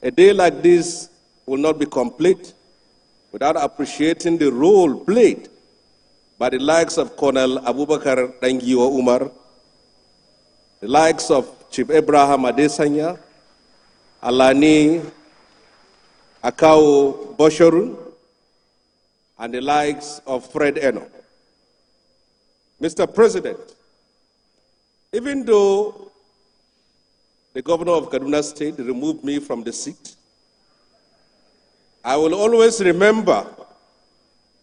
A day like this will not be complete without appreciating the role played by the likes of Colonel Abubakar Dangiwa Umar, the likes of Chief Abraham Adesanya, Alani Akao Boshorun, and the likes of Fred Eno. Mr. President, even though the governor of Kaduna State removed me from the seat, I will always remember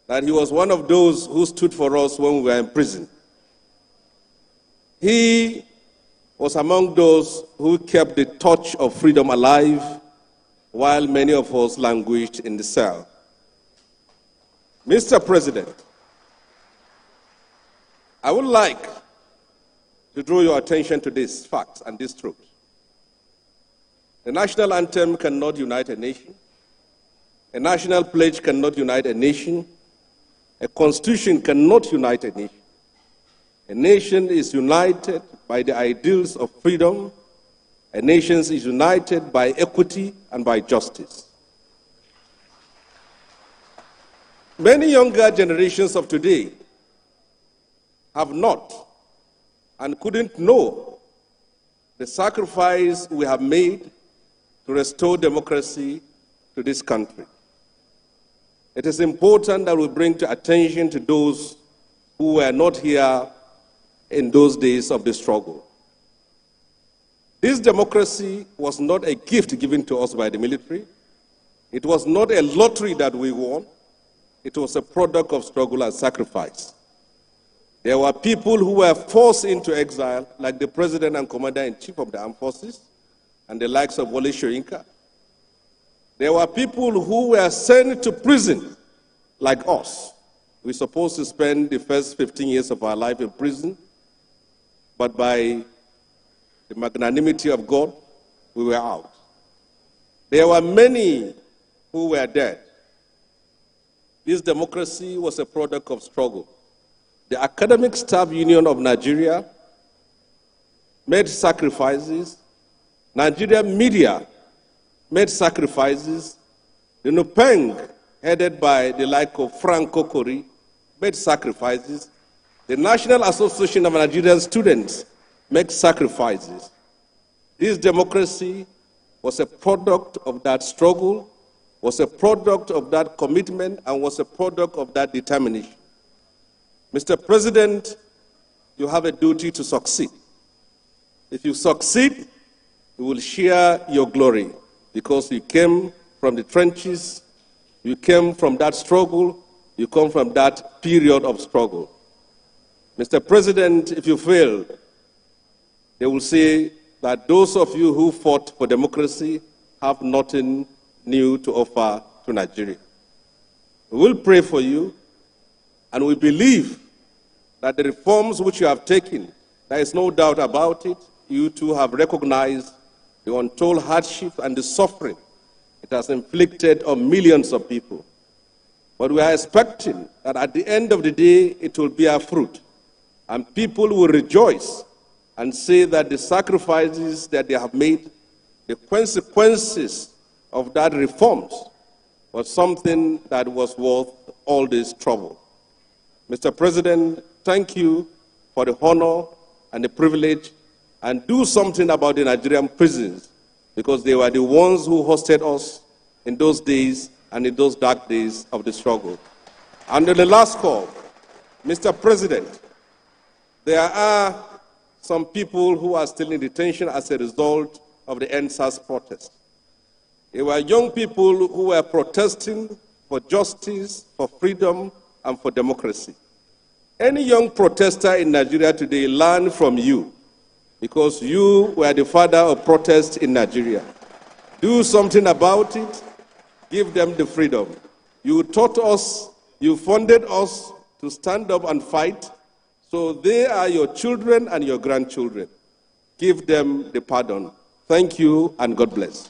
that he was one of those who stood for us when we were in prison. He was among those who kept the torch of freedom alive while many of us languished in the cell. Mr. President, I would like to draw your attention to this fact and this truth. The national anthem cannot unite a nation. A national pledge cannot unite a nation. A constitution cannot unite a nation. A nation is united by the ideals of freedom. A nation is united by equity and by justice. Many younger generations of today have not and couldn't know the sacrifice we have made to restore democracy to this country. It is important that we bring to attention to those who were not here in those days of the struggle. This democracy was not a gift given to us by the military. It was not a lottery that we won. It was a product of struggle and sacrifice. There were people who were forced into exile, like the President and Commander-in-Chief of the Armed Forces, and the likes of Wole Soyinka. There were people who were sent to prison, like us. We're supposed to spend the first 15 years of our life in prison, but by the magnanimity of God, we were out. There were many who were dead. This democracy was a product of struggle. The Academic Staff Union of Nigeria made sacrifices. Nigerian media made sacrifices. The NUPENG, headed by the like of Frank Kokori, made sacrifices. The National Association of Nigerian Students made sacrifices. This democracy was a product of that struggle, was a product of that commitment, and was a product of that determination. Mr. President, you have a duty to succeed. If you succeed, you will share your glory because you came from the trenches, you came from that struggle, you come from that period of struggle. Mr. President, if you fail, they will say that those of you who fought for democracy have nothing new to offer to Nigeria. We will pray for you, and we believe that the reforms which you have taken, there is no doubt about it, you too have recognized the untold hardship and the suffering it has inflicted on millions of people. But we are expecting that at the end of the day, it will bear fruit, and people will rejoice and say that the sacrifices that they have made, the consequences of that reforms, was something that was worth all this trouble. Mr. President, thank you for the honor and the privilege, and do something about the Nigerian prisons, because they were the ones who hosted us in those days and in those dark days of the struggle. And on the last call, Mr. President, there are some people who are still in detention as a result of the NSAS protest. They were young people who were protesting for justice, for freedom, and for democracy. Any young protester in Nigeria today learned from you, because you were the father of protest in Nigeria. Do something about it. Give them the freedom. You taught us, you funded us to stand up and fight, so they are your children and your grandchildren. Give them the pardon. Thank you, and God bless.